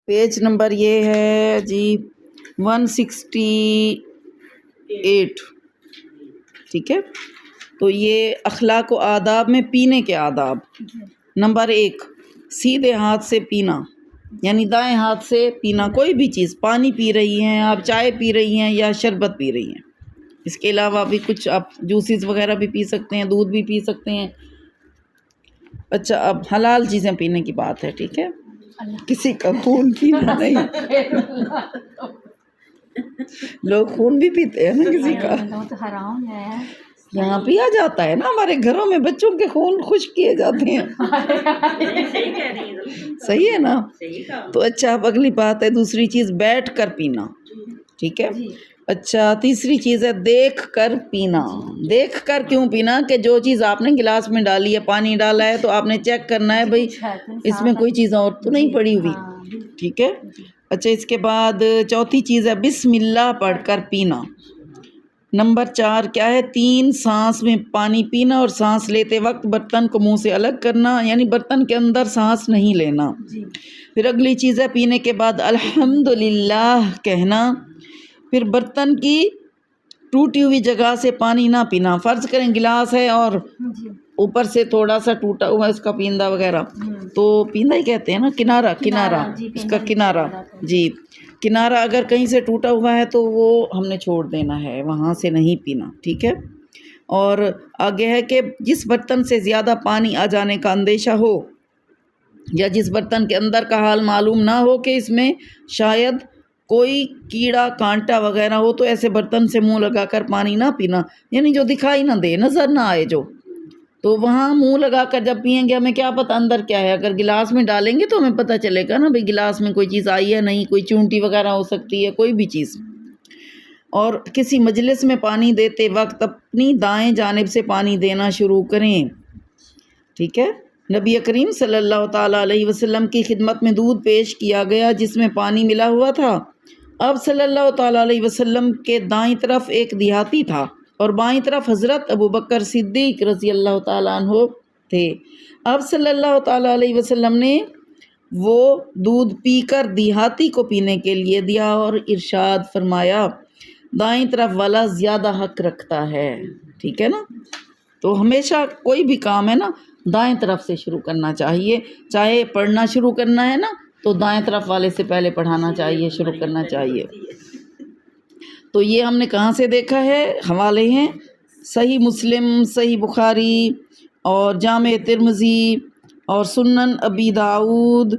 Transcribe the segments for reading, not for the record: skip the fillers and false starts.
Page number یہ ہے جی 168، ٹھیک ہے. تو یہ اخلاق و آداب میں پینے کے آداب. نمبر 1، سیدھے ہاتھ سے پینا، یعنی دائیں ہاتھ سے پینا کوئی بھی چیز. پانی پی رہی ہیں آپ، چائے پی رہی ہیں یا شربت پی رہی ہیں. اس کے علاوہ بھی کچھ آپ جوسز وغیرہ بھی پی سکتے ہیں، دودھ بھی پی سکتے ہیں. اچھا، اب حلال چیزیں پینے کی بات ہے، ٹھیک ہے. کسی کا خون پینا نہیں. لوگ خون بھی پیتے ہیں نا کسی کا، حرام ہے. یہاں پیا جاتا ہے نا. ہمارے گھروں میں بچوں کے خون خشک کیے جاتے ہیں. صحیح ہے نا. تو اچھا، اب اگلی بات ہے دوسری چیز، بیٹھ کر پینا، ٹھیک ہے. اچھا، تیسری چیز ہے دیکھ کر پینا. دیکھ کر کیوں پینا؟ کہ جو چیز آپ نے گلاس میں ڈالی ہے، پانی ڈالا ہے، تو آپ نے چیک کرنا ہے بھئی اس میں کوئی چیز اور تو نہیں پڑی ہوئی، ٹھیک ہے. اچھا، اس کے بعد چوتھی چیز ہے بسم اللہ پڑھ کر پینا. نمبر 4 کیا ہے؟ 3 سانس میں پانی پینا اور سانس لیتے وقت برتن کو منہ سے الگ کرنا، یعنی برتن کے اندر سانس نہیں لینا. پھر اگلی چیز ہے پینے کے بعد الحمدللہ کہنا. پھر برتن کی ٹوٹی ہوئی جگہ سے پانی نہ پینا. فرض کریں گلاس ہے اور اوپر سے تھوڑا سا ٹوٹا ہوا اس کا پیندا وغیرہ، تو پیندا ہی کہتے ہیں نا، کنارہ اس کا کنارہ، جی کنارہ اگر کہیں سے ٹوٹا ہوا ہے تو وہ ہم نے چھوڑ دینا ہے، وہاں سے نہیں پینا، ٹھیک ہے. اور آگے ہے کہ جس برتن سے زیادہ پانی آ جانے کا اندیشہ ہو یا جس برتن کے اندر کا حال معلوم نہ ہو کہ اس میں شاید کوئی کیڑا کانٹا وغیرہ ہو، تو ایسے برتن سے منہ لگا کر پانی نہ پینا. یعنی جو دکھائی نہ دے، نظر نہ آئے جو، تو وہاں منہ لگا کر جب پئیں گے ہمیں کیا پتہ اندر کیا ہے. اگر گلاس میں ڈالیں گے تو ہمیں پتہ چلے گا نا بھئی گلاس میں کوئی چیز آئی ہے نہیں، کوئی چونٹی وغیرہ ہو سکتی ہے، کوئی بھی چیز. اور کسی مجلس میں پانی دیتے وقت اپنی دائیں جانب سے پانی دینا شروع کریں، ٹھیک ہے. نبی کریم صلی اللہ تعالیٰ علیہ وسلم کی خدمت میں دودھ پیش کیا گیا جس میں پانی ملا ہوا تھا. آپ صلی اللہ تعالیٰ علیہ وسلم کے دائیں طرف ایک دیہاتی تھا اور بائیں طرف حضرت ابوبکر صدیق رضی اللہ تعالیٰ عنہ تھے. آپ صلی اللہ تعالیٰ علیہ وسلم نے وہ دودھ پی کر دیہاتی کو پینے کے لیے دیا اور ارشاد فرمایا دائیں طرف والا زیادہ حق رکھتا ہے، ٹھیک ہے نا. تو ہمیشہ کوئی بھی کام ہے نا دائیں طرف سے شروع کرنا چاہیے. چاہے پڑھنا شروع کرنا ہے نا تو دائیں طرف والے سے پہلے پڑھانا چاہیے، شروع کرنا چاہیے. تو یہ ہم نے کہاں سے دیکھا ہے؟ حوالے ہیں صحیح مسلم، صحیح بخاری اور جامع ترمذی اور سنن ابی داؤد.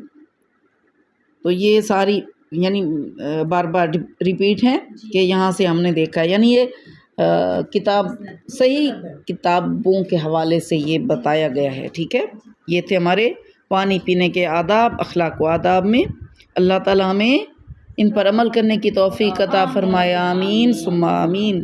تو یہ ساری یعنی بار بار ریپیٹ ہیں کہ یہاں سے ہم نے دیکھا ہے. یعنی یہ کتاب صحیح کتابوں کے حوالے سے یہ بتایا گیا ہے، ٹھیک ہے. یہ تھے ہمارے پانی پینے کے آداب، اخلاق و آداب میں. اللہ تعالیٰ ہمیں ان پر عمل کرنے کی توفیق عطا فرمائے، آمین ثم آمین.